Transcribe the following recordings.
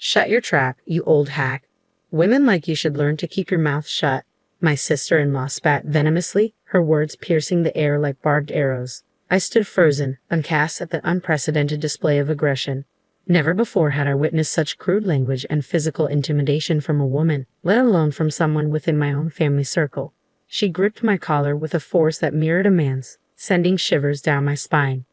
"Shut your trap, you old hack. Women like you should learn to keep your mouth shut," my sister-in-law spat venomously, her words piercing the air like barbed arrows. I stood frozen, aghast at the unprecedented display of aggression. Never before had I witnessed such crude language and physical intimidation from a woman, let alone from someone within my own family circle. She gripped my collar with a force that mirrored a man's, sending shivers down my spine.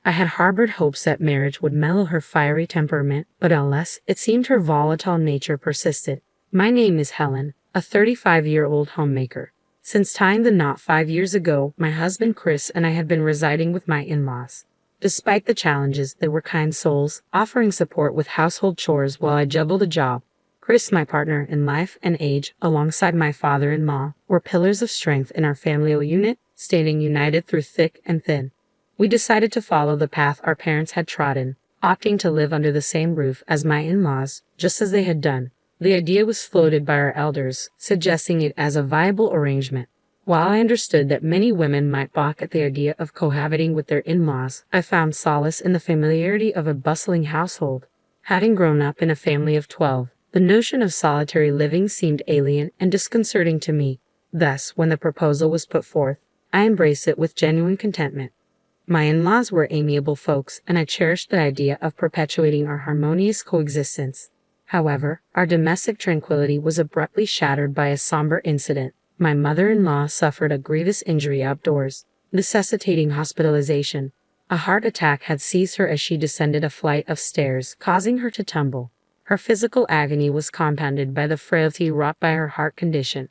I had harbored hopes that marriage would mellow her fiery temperament, but alas, it seemed her volatile nature persisted. My name is Helen, a 35-year-old homemaker. Since tying the knot 5 years ago, my husband Chris and I had been residing with my in-laws. Despite the challenges, they were kind souls, offering support with household chores while I juggled a job. Chris, my partner in life and age, alongside my father-in-law, were pillars of strength in our family unit, standing united through thick and thin. We decided to follow the path our parents had trodden, opting to live under the same roof as my in-laws, just as they had done. The idea was floated by our elders, suggesting it as a viable arrangement. While I understood that many women might balk at the idea of cohabiting with their in-laws, I found solace in the familiarity of a bustling household. Having grown up in a family of 12, the notion of solitary living seemed alien and disconcerting to me. Thus, when the proposal was put forth, I embraced it with genuine contentment. My in-laws were amiable folks, and I cherished the idea of perpetuating our harmonious coexistence. However, our domestic tranquility was abruptly shattered by a somber incident. My mother-in-law suffered a grievous injury outdoors, necessitating hospitalization. A heart attack had seized her as she descended a flight of stairs, causing her to tumble. Her physical agony was compounded by the frailty wrought by her heart condition.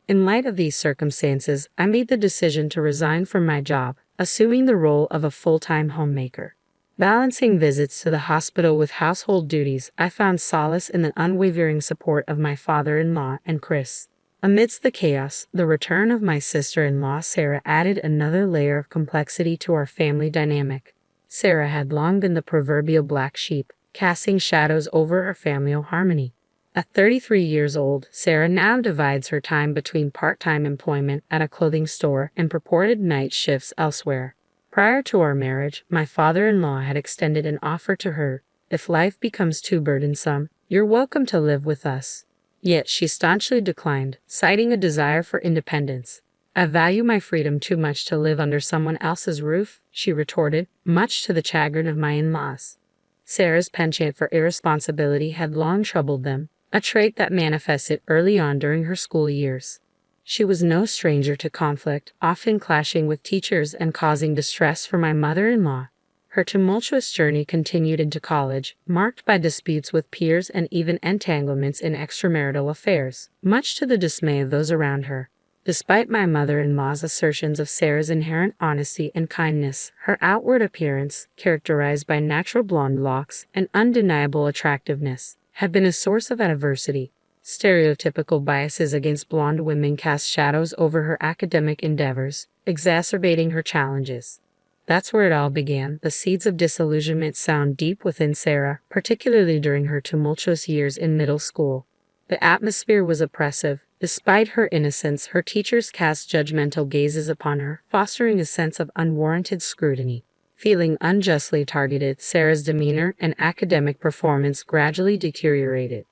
In light of these circumstances, I made the decision to resign from my job, assuming the role of a full-time homemaker. Balancing visits to the hospital with household duties, I found solace in the unwavering support of my father-in-law and Chris. Amidst the chaos, the return of my sister-in-law Sarah added another layer of complexity to our family dynamic. Sarah had long been the proverbial black sheep, casting shadows over our family harmony. At 33 years old, Sarah now divides her time between part-time employment at a clothing store and purported night shifts elsewhere. Prior to our marriage, my father-in-law had extended an offer to her. "If life becomes too burdensome, you're welcome to live with us." Yet she staunchly declined, citing a desire for independence. "I value my freedom too much to live under someone else's roof," she retorted, much to the chagrin of my in-laws. Sarah's penchant for irresponsibility had long troubled them, a trait that manifested early on during her school years. She was no stranger to conflict, often clashing with teachers and causing distress for my mother-in-law. Her tumultuous journey continued into college, marked by disputes with peers and even entanglements in extramarital affairs, much to the dismay of those around her. Despite my mother-in-law's assertions of Sarah's inherent honesty and kindness, her outward appearance, characterized by natural blonde locks and undeniable attractiveness, had been a source of adversity. Stereotypical biases against blonde women cast shadows over her academic endeavors, exacerbating her challenges. That's where it all began. The seeds of disillusionment sown deep within Sarah, particularly during her tumultuous years in middle school. The atmosphere was oppressive. Despite her innocence, her teachers cast judgmental gazes upon her, fostering a sense of unwarranted scrutiny. Feeling unjustly targeted, Sarah's demeanor and academic performance gradually deteriorated.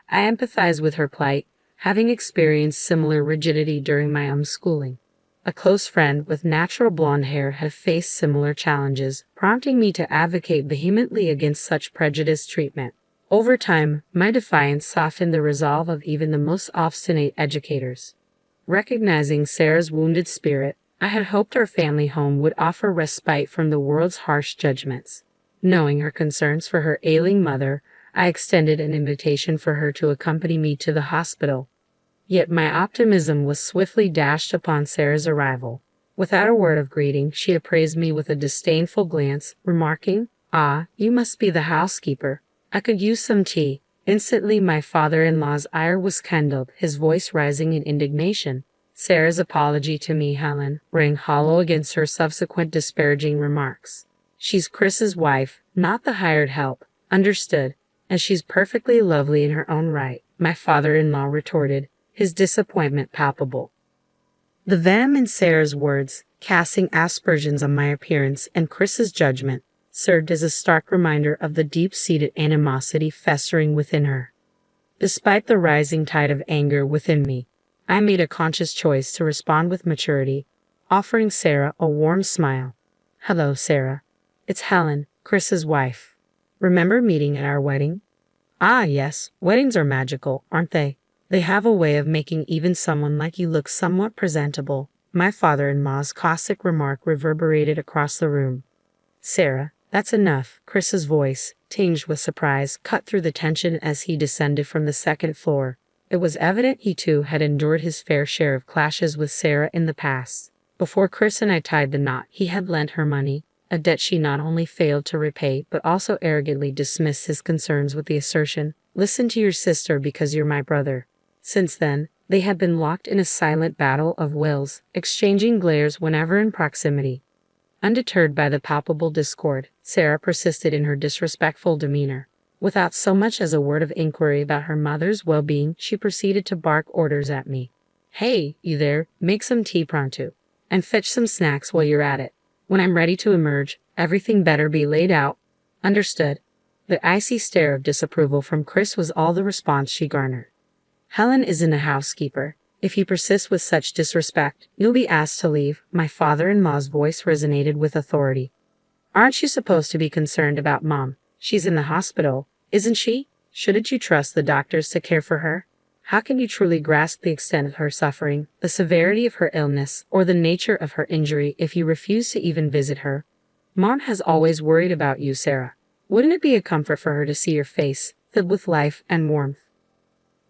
I empathize with her plight, having experienced similar rigidity during my own schooling. A close friend with natural blonde hair had faced similar challenges, prompting me to advocate vehemently against such prejudiced treatment. Over time, my defiance softened the resolve of even the most obstinate educators. Recognizing Sarah's wounded spirit, I had hoped our family home would offer respite from the world's harsh judgments. Knowing her concerns for her ailing mother, I extended an invitation for her to accompany me to the hospital. Yet my optimism was swiftly dashed upon Sarah's arrival. Without a word of greeting, she appraised me with a disdainful glance, remarking, "Ah, you must be the housekeeper. I could use some tea." Instantly my father-in-law's ire was kindled, his voice rising in indignation. Sarah's apology to me, Helen, rang hollow against her subsequent disparaging remarks. "She's Chris's wife, not the hired help." "Understood. And she's perfectly lovely in her own right," my father-in-law retorted, his disappointment palpable. The venom in Sarah's words, casting aspersions on my appearance and Chris's judgment, served as a stark reminder of the deep-seated animosity festering within her. Despite the rising tide of anger within me, I made a conscious choice to respond with maturity, offering Sarah a warm smile. "Hello, Sarah. It's Helen, Chris's wife. Remember meeting at our wedding?" "Ah, yes, weddings are magical, aren't they? They have a way of making even someone like you look somewhat presentable." My father-in-law's caustic remark reverberated across the room. "Sarah, that's enough." Chris's voice, tinged with surprise, cut through the tension as he descended from the second floor. It was evident he too had endured his fair share of clashes with Sarah in the past. Before Chris and I tied the knot, he had lent her money, a debt she not only failed to repay but also arrogantly dismissed his concerns with the assertion, "Listen to your sister because you're my brother." Since then, they had been locked in a silent battle of wills, exchanging glares whenever in proximity. Undeterred by the palpable discord, Sarah persisted in her disrespectful demeanor. Without so much as a word of inquiry about her mother's well-being, she proceeded to bark orders at me. "Hey, you there, make some tea pronto. And fetch some snacks while you're at it. When I'm ready to emerge, everything better be laid out." "Understood." The icy stare of disapproval from Chris was all the response she garnered. "Helen isn't a housekeeper. If you persist with such disrespect, you'll be asked to leave." My father-in-law's voice resonated with authority. "Aren't you supposed to be concerned about Mom? She's in the hospital, isn't she? Shouldn't you trust the doctors to care for her? How can you truly grasp the extent of her suffering, the severity of her illness, or the nature of her injury if you refuse to even visit her? Mom has always worried about you, Sarah. Wouldn't it be a comfort for her to see your face, filled with life and warmth?"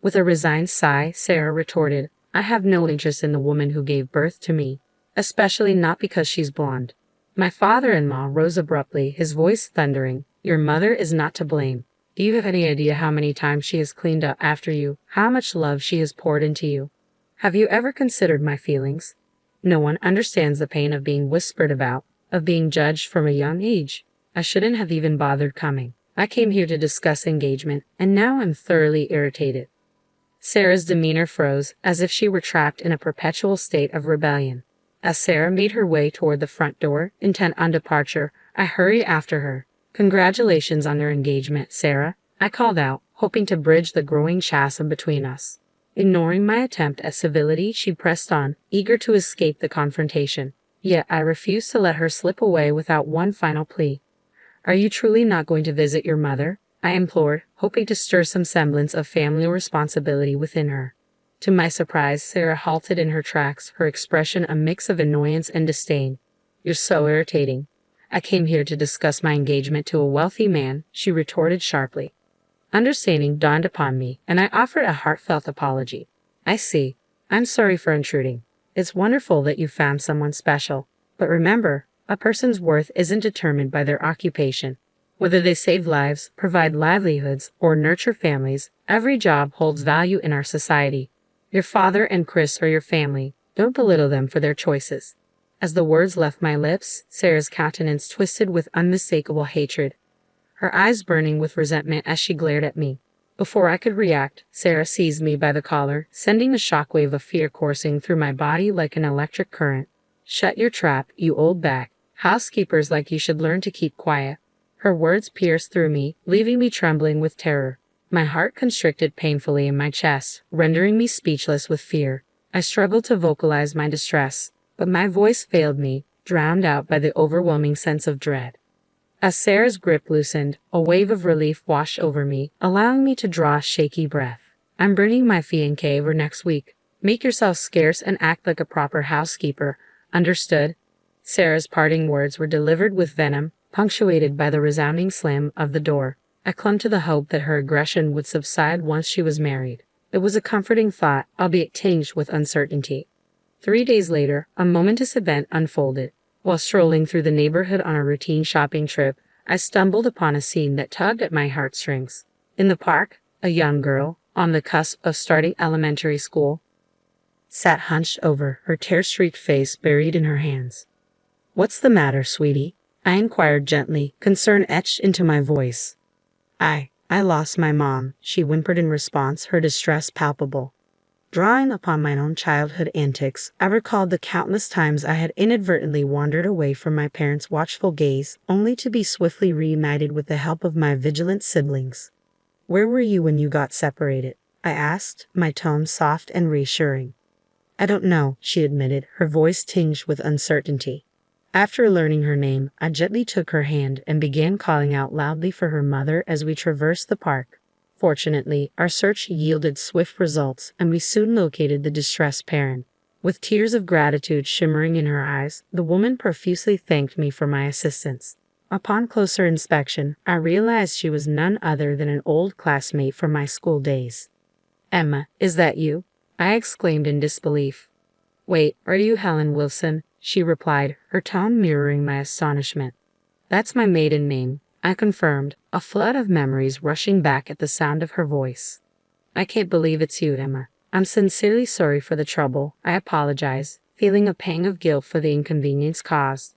With a resigned sigh, Sarah retorted, "I have no interest in the woman who gave birth to me, especially not because she's blonde." My father-in-law rose abruptly, his voice thundering. "Your mother is not to blame. Do you have any idea how many times she has cleaned up after you, how much love she has poured into you? Have you ever considered my feelings? No one understands the pain of being whispered about, of being judged from a young age. I shouldn't have even bothered coming. I came here to discuss engagement, and now I'm thoroughly irritated." Sarah's demeanor froze, as if she were trapped in a perpetual state of rebellion. As Sarah made her way toward the front door, intent on departure, I hurried after her. "Congratulations on your engagement, Sarah," I called out, hoping to bridge the growing chasm between us. Ignoring my attempt at civility, she pressed on, eager to escape the confrontation. Yet I refused to let her slip away without one final plea. "Are you truly not going to visit your mother?" I implored, hoping to stir some semblance of family responsibility within her. To my surprise, Sarah halted in her tracks, her expression a mix of annoyance and disdain. "You're so irritating. I came here to discuss my engagement to a wealthy man," she retorted sharply. Understanding dawned upon me, and I offered a heartfelt apology. "I see. I'm sorry for intruding. It's wonderful that you found someone special. But remember, a person's worth isn't determined by their occupation. Whether they save lives, provide livelihoods, or nurture families, every job holds value in our society. Your father and Chris are your family. Don't belittle them for their choices." As the words left my lips, Sarah's countenance twisted with unmistakable hatred, her eyes burning with resentment as she glared at me. Before I could react, Sarah seized me by the collar, sending a shockwave of fear coursing through my body like an electric current. "Shut your trap, you old bag. Housekeepers like you should learn to keep quiet." Her words pierced through me, leaving me trembling with terror. My heart constricted painfully in my chest, rendering me speechless with fear. I struggled to vocalize my distress, but my voice failed me, drowned out by the overwhelming sense of dread. As Sarah's grip loosened, a wave of relief washed over me, allowing me to draw a shaky breath. "I'm bringing my fiancé over next week. Make yourself scarce and act like a proper housekeeper. Understood?" Sarah's parting words were delivered with venom, punctuated by the resounding slam of the door. I clung to the hope that her aggression would subside once she was married. It was a comforting thought, albeit tinged with uncertainty. 3 days later, a momentous event unfolded. While strolling through the neighborhood on a routine shopping trip, I stumbled upon a scene that tugged at my heartstrings. In the park, a young girl, on the cusp of starting elementary school, sat hunched over, her tear-streaked face buried in her hands. "What's the matter, sweetie?" I inquired gently, concern etched into my voice. I lost my mom," she whimpered in response, her distress palpable. Drawing upon my own childhood antics, I recalled the countless times I had inadvertently wandered away from my parents' watchful gaze, only to be swiftly reunited with the help of my vigilant siblings. "Where were you when you got separated?" I asked, my tone soft and reassuring. "I don't know," she admitted, her voice tinged with uncertainty. After learning her name, I gently took her hand and began calling out loudly for her mother as we traversed the park. Fortunately, our search yielded swift results, and we soon located the distressed parent. With tears of gratitude shimmering in her eyes, the woman profusely thanked me for my assistance. Upon closer inspection, I realized she was none other than an old classmate from my school days. "Emma, is that you?" I exclaimed in disbelief. "Wait, are you Helen Wilson?" she replied, her tone mirroring my astonishment. "That's my maiden name," I confirmed, a flood of memories rushing back at the sound of her voice. "I can't believe it's you, Emma. I'm sincerely sorry for the trouble," I apologized, feeling a pang of guilt for the inconvenience caused.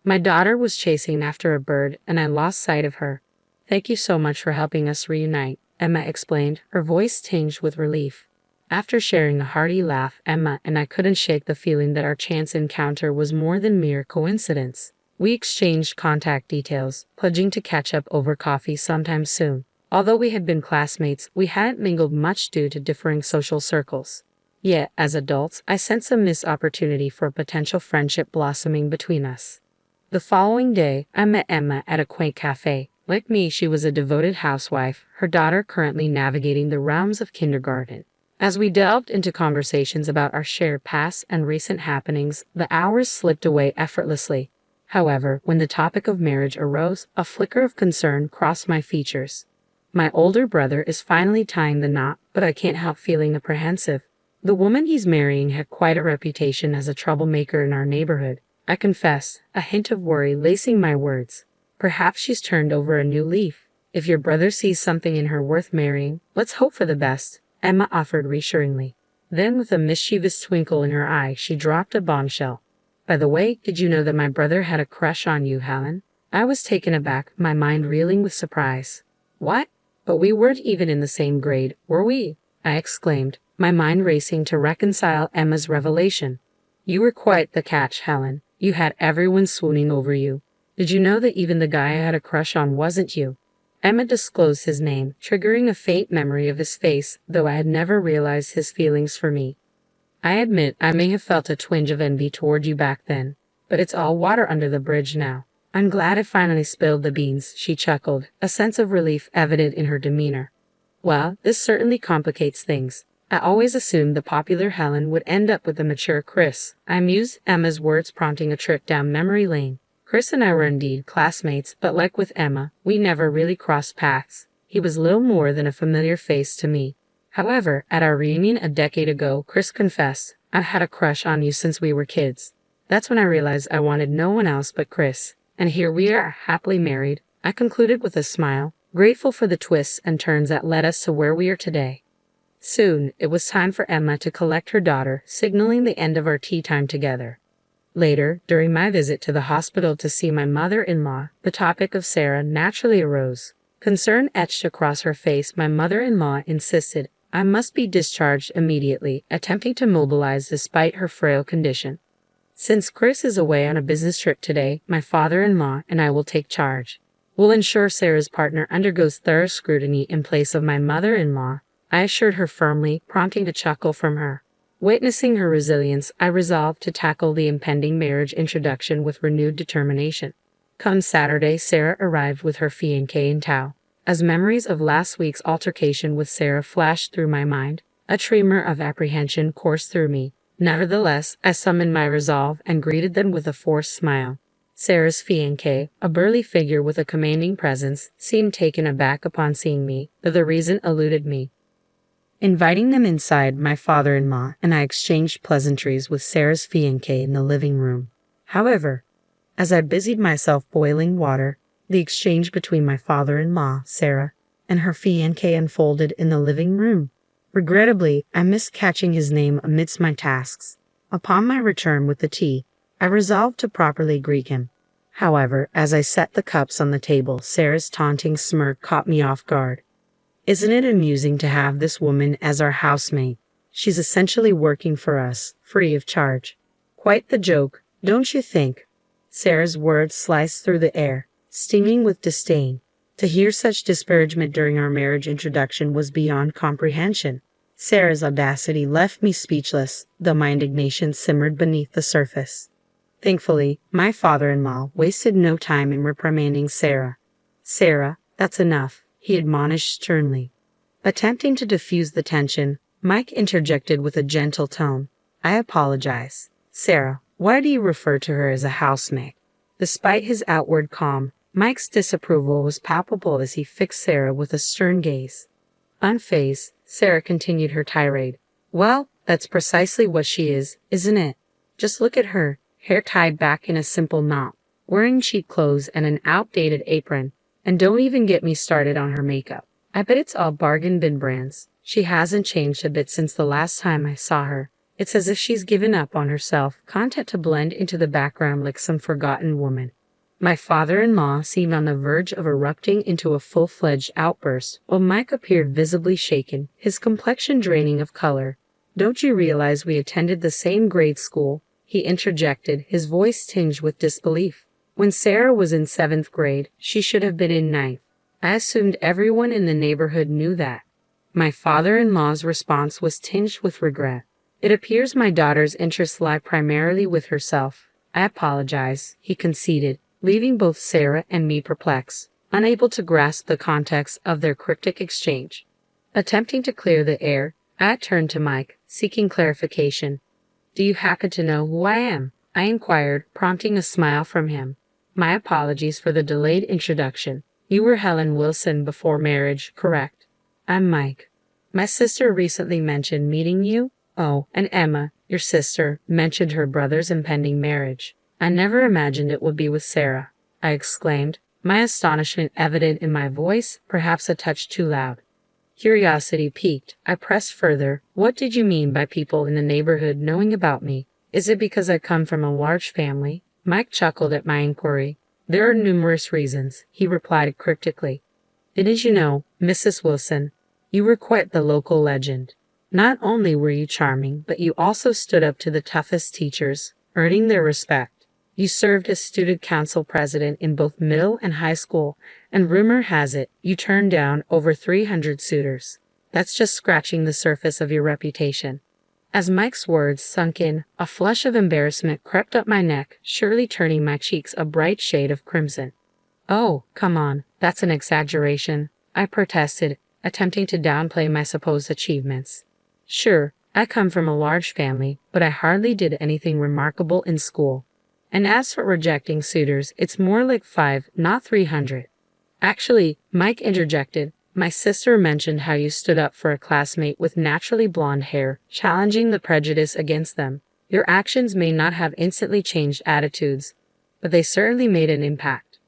"My daughter was chasing after a bird, and I lost sight of her. Thank you so much for helping us reunite," Emma explained, her voice tinged with relief. After sharing a hearty laugh, Emma and I couldn't shake the feeling that our chance encounter was more than mere coincidence. We exchanged contact details, pledging to catch up over coffee sometime soon. Although we had been classmates, we hadn't mingled much due to differing social circles. Yet, as adults, I sensed a missed opportunity for a potential friendship blossoming between us. The following day, I met Emma at a quaint cafe. Like me, she was a devoted housewife, her daughter currently navigating the realms of kindergarten. As we delved into conversations about our shared past and recent happenings, the hours slipped away effortlessly. However, when the topic of marriage arose, a flicker of concern crossed my features. My older brother is finally tying the knot, but I can't help feeling apprehensive. The woman he's marrying had quite a reputation as a troublemaker in our neighborhood. I confessed, a hint of worry lacing my words. Perhaps she's turned over a new leaf. "If your brother sees something in her worth marrying, let's hope for the best," Emma offered reassuringly. Then, with a mischievous twinkle in her eye, she dropped a bombshell. "By the way, did you know that my brother had a crush on you, Helen?" I was taken aback, my mind reeling with surprise. "What? But we weren't even in the same grade, were we?" I exclaimed, my mind racing to reconcile Emma's revelation. "You were quite the catch, Helen. You had everyone swooning over you. Did you know that even the guy I had a crush on wasn't you?" Emma disclosed his name, triggering a faint memory of his face, though I had never realized his feelings for me. "I admit I may have felt a twinge of envy toward you back then, but it's all water under the bridge now. I'm glad I finally spilled the beans," she chuckled, a sense of relief evident in her demeanor. "Well, this certainly complicates things. I always assumed the popular Helen would end up with the mature Chris," I mused, Emma's words prompting a trip down memory lane. Chris and I were indeed classmates, but like with Emma, we never really crossed paths. He was little more than a familiar face to me. However, at our reunion a decade ago, Chris confessed, "I've had a crush on you since we were kids." That's when I realized I wanted no one else but Chris. And here we are, happily married, I concluded with a smile, grateful for the twists and turns that led us to where we are today. Soon, it was time for Emma to collect her daughter, signaling the end of our tea time together. Later, during my visit to the hospital to see my mother-in-law, the topic of Sarah naturally arose. Concern etched across her face, my mother-in-law insisted I must be discharged immediately, attempting to mobilize despite her frail condition. "Since Chris is away on a business trip today, my father-in-law and I will take charge. We'll ensure Sarah's partner undergoes thorough scrutiny in place of my mother-in-law," I assured her firmly, prompting a chuckle from her. Witnessing her resilience, I resolved to tackle the impending marriage introduction with renewed determination. Come Saturday, Sarah arrived with her fiancé in tow. As memories of last week's altercation with Sarah flashed through my mind, a tremor of apprehension coursed through me. Nevertheless, I summoned my resolve and greeted them with a forced smile. Sarah's fiancé, a burly figure with a commanding presence, seemed taken aback upon seeing me, though the reason eluded me. Inviting them inside, my father-in-law and I exchanged pleasantries with Sarah's fiancé in the living room. However, as I busied myself boiling water, the exchange between my father-in-law, Sarah, and her fiancé unfolded in the living room. Regrettably, I missed catching his name amidst my tasks. Upon my return with the tea, I resolved to properly greet him. However, as I set the cups on the table, Sarah's taunting smirk caught me off guard. "Isn't it amusing to have this woman as our housemaid?" She's essentially working for us, free of charge. Quite the joke, don't you think? Sarah's words sliced through the air, stinging with disdain. To hear such disparagement during our marriage introduction was beyond comprehension. Sarah's audacity left me speechless, though my indignation simmered beneath the surface. Thankfully, my father-in-law wasted no time in reprimanding Sarah. "Sarah, that's enough," he admonished sternly. Attempting to diffuse the tension, Mike interjected with a gentle tone. "I apologize. Sarah, why do you refer to her as a housemaid?" Despite his outward calm, Mike's disapproval was palpable as he fixed Sarah with a stern gaze. Unfazed, Sarah continued her tirade. "Well, that's precisely what she is, isn't it? Just look at her, hair tied back in a simple knot, wearing cheap clothes and an outdated apron. And don't even get me started on her makeup. I bet it's all bargain bin brands. She hasn't changed a bit since the last time I saw her. It's as if she's given up on herself, content to blend into the background like some forgotten woman." My father-in-law seemed on the verge of erupting into a full-fledged outburst, while Mike appeared visibly shaken, his complexion draining of color. "Don't you realize we attended the same grade school?" he interjected, his voice tinged with disbelief. "When Sarah was in 7th grade, she should have been in 9th. I assumed everyone in the neighborhood knew that." My father-in-law's response was tinged with regret. "It appears my daughter's interests lie primarily with herself. I apologize," he conceded, leaving both Sarah and me perplexed, unable to grasp the context of their cryptic exchange. Attempting to clear the air, I turned to Mike, seeking clarification. "Do you happen to know who I am?" I inquired, prompting a smile from him. "My apologies for the delayed introduction. You were Helen Wilson before marriage, correct?" "I'm Mike. My sister recently mentioned meeting you." "Oh, and Emma, your sister, mentioned her brother's impending marriage. I never imagined it would be with Sarah," I exclaimed, my astonishment evident in my voice, perhaps a touch too loud. Curiosity piqued, I pressed further. "What did you mean by people in the neighborhood knowing about me? Is it because I come from a large family?" Mike chuckled at my inquiry. "There are numerous reasons," he replied cryptically. "Didn't you know, Mrs. Wilson, you were quite the local legend? Not only were you charming, but you also stood up to the toughest teachers, earning their respect. You served as student council president in both middle and high school, and rumor has it you turned down over 300 suitors. That's just scratching the surface of your reputation." As Mike's words sunk in, a flush of embarrassment crept up my neck, surely turning my cheeks a bright shade of crimson. "Oh, come on, that's an exaggeration," I protested, attempting to downplay my supposed achievements. "Sure, I come from a large family, but I hardly did anything remarkable in school. And as for rejecting suitors, it's more like 5, not 300. "Actually," Mike interjected, "my sister mentioned how you stood up for a classmate with naturally blonde hair, challenging the prejudice against them. Your actions may not have instantly changed attitudes, but they certainly made an impact."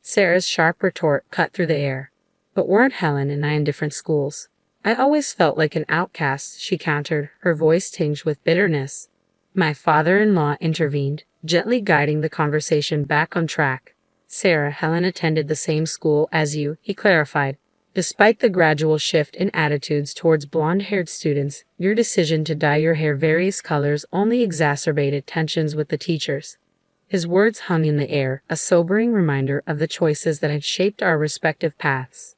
Sarah's sharp retort cut through the air. "But weren't Helen and I in different schools? I always felt like an outcast," she countered, her voice tinged with bitterness. My father-in-law intervened, gently guiding the conversation back on track. "Sarah, Helen attended the same school as you," he clarified. "Despite the gradual shift in attitudes towards blonde-haired students, your decision to dye your hair various colors only exacerbated tensions with the teachers." His words hung in the air, a sobering reminder of the choices that had shaped our respective paths.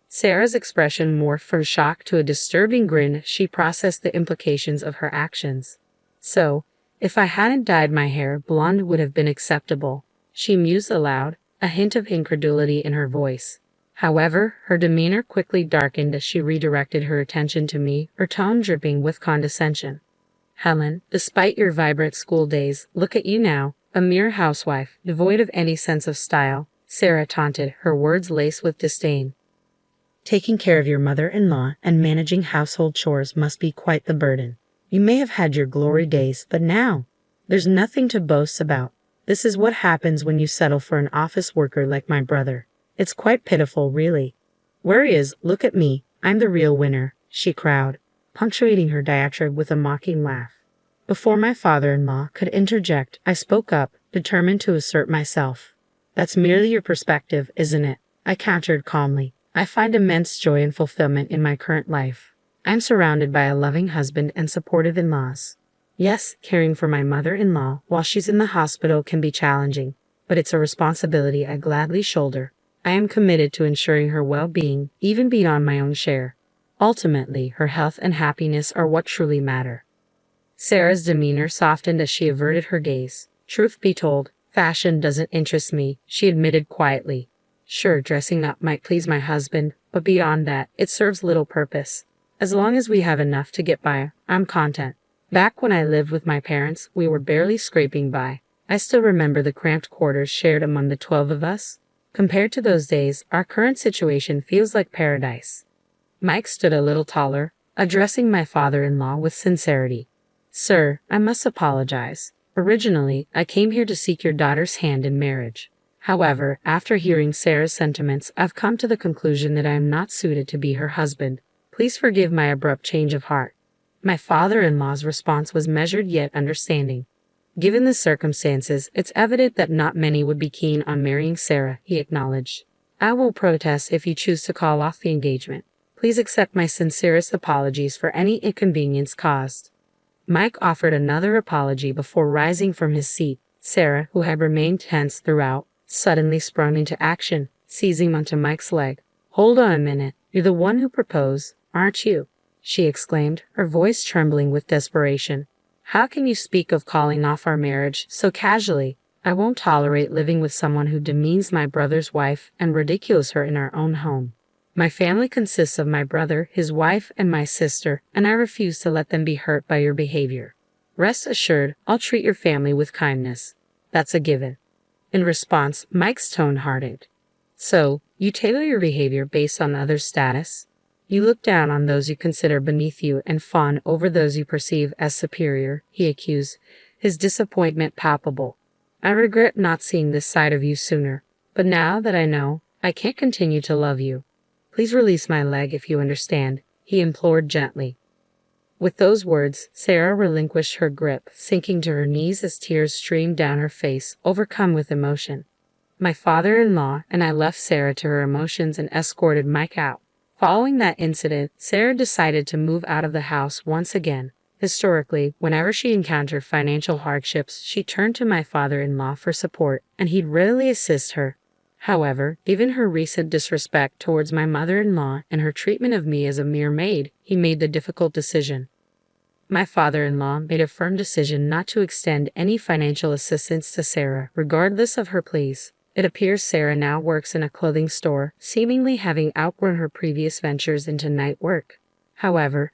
Sarah's expression morphed from shock to a disturbing grin as she processed the implications of her actions. "So, if I hadn't dyed my hair, blonde would have been acceptable," she mused aloud, a hint of incredulity in her voice. However, her demeanor quickly darkened as she redirected her attention to me, her tone dripping with condescension. "Helen, despite your vibrant school days, look at you now, a mere housewife, devoid of any sense of style," Sarah taunted, her words laced with disdain. "Taking care of your mother-in-law and managing household chores must be quite the burden. You may have had your glory days, but now, there's nothing to boast about. This is what happens when you settle for an office worker like my brother. It's quite pitiful, really. Where he is, look at me, I'm the real winner," she crowed, punctuating her diatribe with a mocking laugh. Before my father-in-law could interject, I spoke up, determined to assert myself. "That's merely your perspective, isn't it?" I countered calmly. "I find immense joy and fulfillment in my current life. I'm surrounded by a loving husband and supportive in-laws. Yes, caring for my mother-in-law while she's in the hospital can be challenging, but it's a responsibility I gladly shoulder. I am committed to ensuring her well-being, even beyond my own share. Ultimately, her health and happiness are what truly matter. Sarah's demeanor softened as she averted her gaze. Truth be told, fashion doesn't interest me, she admitted quietly. Sure, dressing up might please my husband, but beyond that, it serves little purpose. As long as we have enough to get by, I'm content. Back when I lived with my parents, we were barely scraping by. I still remember the cramped quarters shared among the 12 of us. Compared to those days, our current situation feels like paradise. Mike stood a little taller, addressing my father-in-law with sincerity. Sir, I must apologize. Originally, I came here to seek your daughter's hand in marriage. However, after hearing Sarah's sentiments, I've come to the conclusion that I am not suited to be her husband. Please forgive my abrupt change of heart. My father-in-law's response was measured yet understanding. Given the circumstances, it's evident that not many would be keen on marrying Sarah, he acknowledged. I will protest if you choose to call off the engagement. Please accept my sincerest apologies for any inconvenience caused. Mike offered another apology before rising from his seat. Sarah, who had remained tense throughout, suddenly sprung into action, seizing onto Mike's leg. Hold on a minute, you're the one who proposed, aren't you? She exclaimed, her voice trembling with desperation. How can you speak of calling off our marriage so casually? I won't tolerate living with someone who demeans my brother's wife and ridicules her in our own home. My family consists of my brother, his wife, and my sister, and I refuse to let them be hurt by your behavior. Rest assured, I'll treat your family with kindness. That's a given. In response, Mike's tone hardened. So, you tailor your behavior based on others' status? You look down on those you consider beneath you and fawn over those you perceive as superior, he accused, his disappointment palpable. I regret not seeing this side of you sooner, but now that I know, I can't continue to love you. Please release my leg if you understand, he implored gently. With those words, Sarah relinquished her grip, sinking to her knees as tears streamed down her face, overcome with emotion. My father-in-law and I left Sarah to her emotions and escorted Mike out. Following that incident, Sarah decided to move out of the house once again. Historically, whenever she encountered financial hardships, she turned to my father-in-law for support, and he'd readily assist her. However, given her recent disrespect towards my mother-in-law and her treatment of me as a mere maid, he made the difficult decision. My father-in-law made a firm decision not to extend any financial assistance to Sarah, regardless of her pleas. It appears Sarah now works in a clothing store, seemingly having outgrown her previous ventures into night work. However,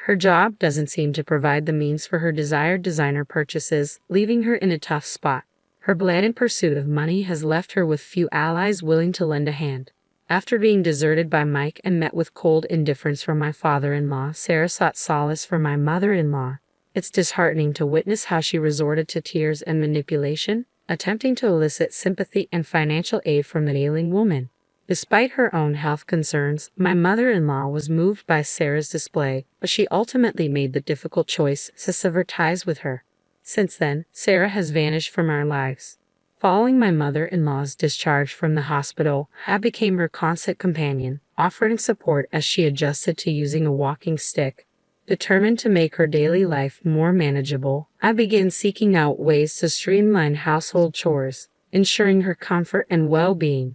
her job doesn't seem to provide the means for her desired designer purchases, leaving her in a tough spot. Her blatant pursuit of money has left her with few allies willing to lend a hand. After being deserted by Mike and met with cold indifference from my father-in-law, Sarah sought solace from my mother-in-law. It's disheartening to witness how she resorted to tears and manipulation, attempting to elicit sympathy and financial aid from the ailing woman. Despite her own health concerns, my mother-in-law was moved by Sarah's display, but she ultimately made the difficult choice to sever ties with her. Since then, Sarah has vanished from our lives. Following my mother-in-law's discharge from the hospital, I became her constant companion, offering support as she adjusted to using a walking stick. Determined to make her daily life more manageable, I began seeking out ways to streamline household chores, ensuring her comfort and well-being.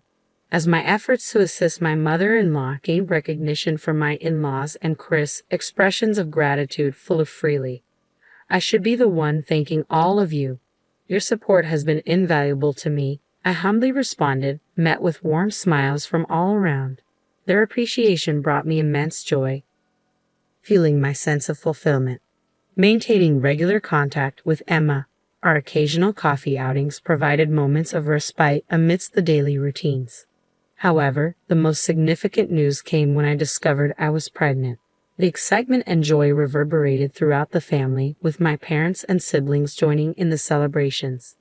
As my efforts to assist my mother-in-law gained recognition from my in-laws and Chris, expressions of gratitude flowed freely. I should be the one thanking all of you. Your support has been invaluable to me, I humbly responded, met with warm smiles from all around. Their appreciation brought me immense joy, fueling my sense of fulfillment. Maintaining regular contact with Emma, our occasional coffee outings provided moments of respite amidst the daily routines. However, the most significant news came when I discovered I was pregnant. The excitement and joy reverberated throughout the family, with my parents and siblings joining in the celebrations.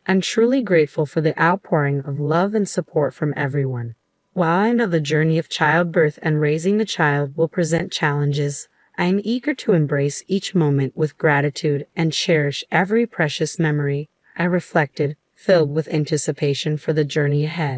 I'm truly grateful for the outpouring of love and support from everyone. While I know the journey of childbirth and raising the child will present challenges, I am eager to embrace each moment with gratitude and cherish every precious memory. I reflected, filled with anticipation for the journey ahead.